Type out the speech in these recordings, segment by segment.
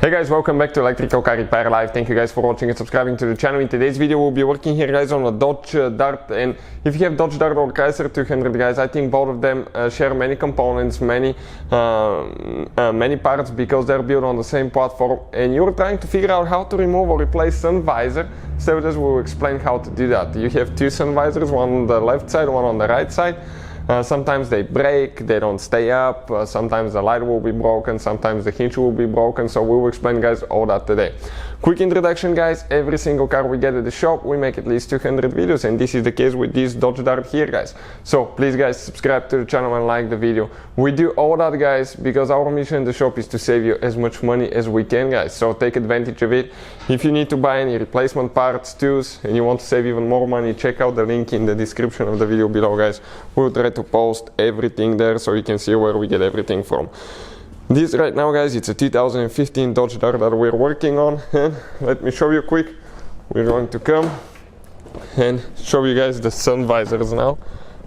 Hey guys, welcome back to Electrical Car Repair Live. Thank you guys for watching and subscribing to the channel. In today's video we'll be working here guys on a Dodge Dart, and if you have Dodge Dart or Chrysler 200 guys, I think both of them share many components, many parts, because they're built on the same platform, and you're trying to figure out how to remove or replace sun visor. So with this we'll explain how to do that. You have two sun visors, one on the left side, one on the right side. Sometimes they break, they don't stay up, sometimes the light will be broken, sometimes the hinge will be broken, so we will explain guys all that today. Quick introduction guys, every single car we get at the shop we make at least 200 videos, and this is the case with this Dodge Dart here guys. So please guys subscribe to the channel and like the video. We do all that guys because our mission in the shop is to save you as much money as we can guys, so take advantage of it. If you need to buy any replacement parts, tools, and you want to save even more money, check out the link in the description of the video below guys. We'll try to post everything there so you can see where we get everything from. This right now guys, it's a 2015 Dodge Dart that we're working on, and let me show you quick. We're going to come and show you guys the sun visors now.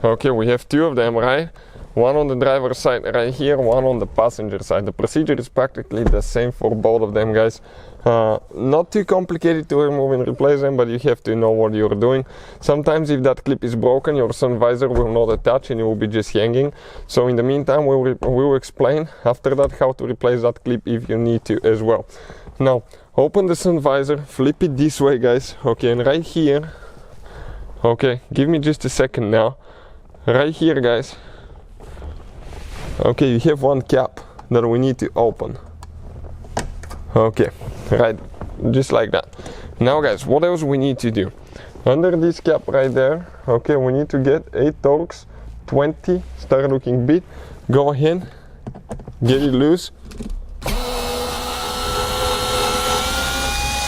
Okay, we have two of them, right? One on the driver's side right here, one on the passenger side. The procedure is practically the same for both of them guys. Not too complicated to remove and replace them, but you have to know what you're doing. Sometimes if that clip is broken, your sun visor will not attach and it will be just hanging. So in the meantime we will explain after that how to replace that clip if you need to as well. Now open the sun visor, flip it this way guys, okay, and right here, okay, give me just a second now, right here guys, okay, you have one cap that we need to open. Okay, right, just like that. Now guys, what else we need to do? Under this cap right there, okay, we need to get 8 Torx 20 star looking bit. Go ahead, get it loose.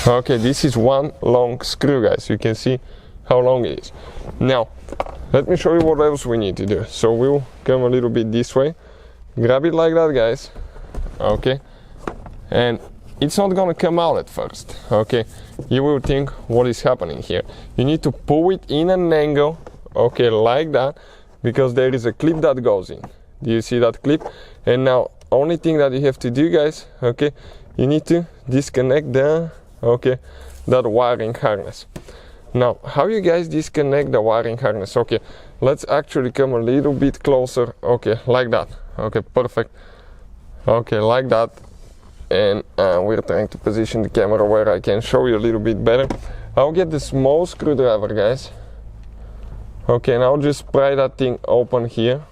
Okay, this is one long screw guys, you can see how long it is. Now let me show you what else we need to do. So we'll come a little bit this way, grab it like that guys, okay, and it's not gonna come out at first, okay. You will think what is happening here. You need to pull it in an angle, okay, like that, because there is a clip that goes in. Do you see that clip? And now only thing that you have to do guys, okay, you need to disconnect the, okay, that wiring harness. Now how you guys disconnect the wiring harness? Okay, let's actually come a little bit closer, okay, like that, okay, perfect, okay, like that. And we're trying to position the camera where I can show you a little bit better. I'll get the small screwdriver guys, okay, and I'll just pry that thing open here.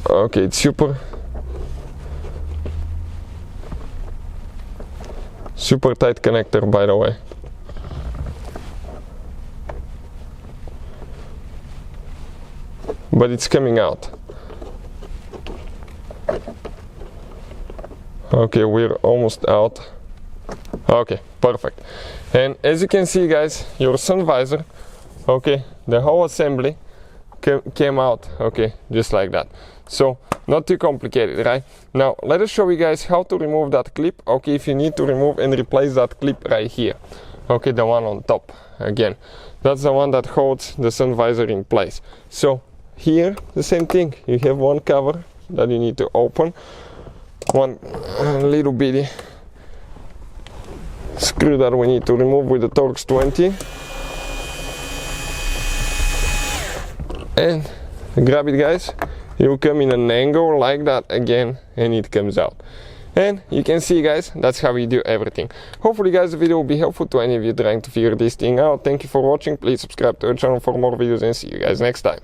Okay, it's super tight connector by the way. But it's coming out. Okay, we're almost out. Okay, perfect. And as you can see guys, your sun visor, okay, the whole assembly came out, okay, just like that. So not too complicated, right? Now let us show you guys how to remove that clip. Okay, if you need to remove and replace that clip right here, okay, the one on top, again, that's the one that holds the sun visor in place. So here the same thing, you have one cover that you need to open, one little bitty screw that we need to remove with the Torx 20, and grab it guys. It will come in an angle like that again, and it comes out. And you can see guys, that's how we do everything. Hopefully guys the video will be helpful to any of you trying to figure this thing out. Thank you for watching, please subscribe to our channel for more videos, and see you guys next time.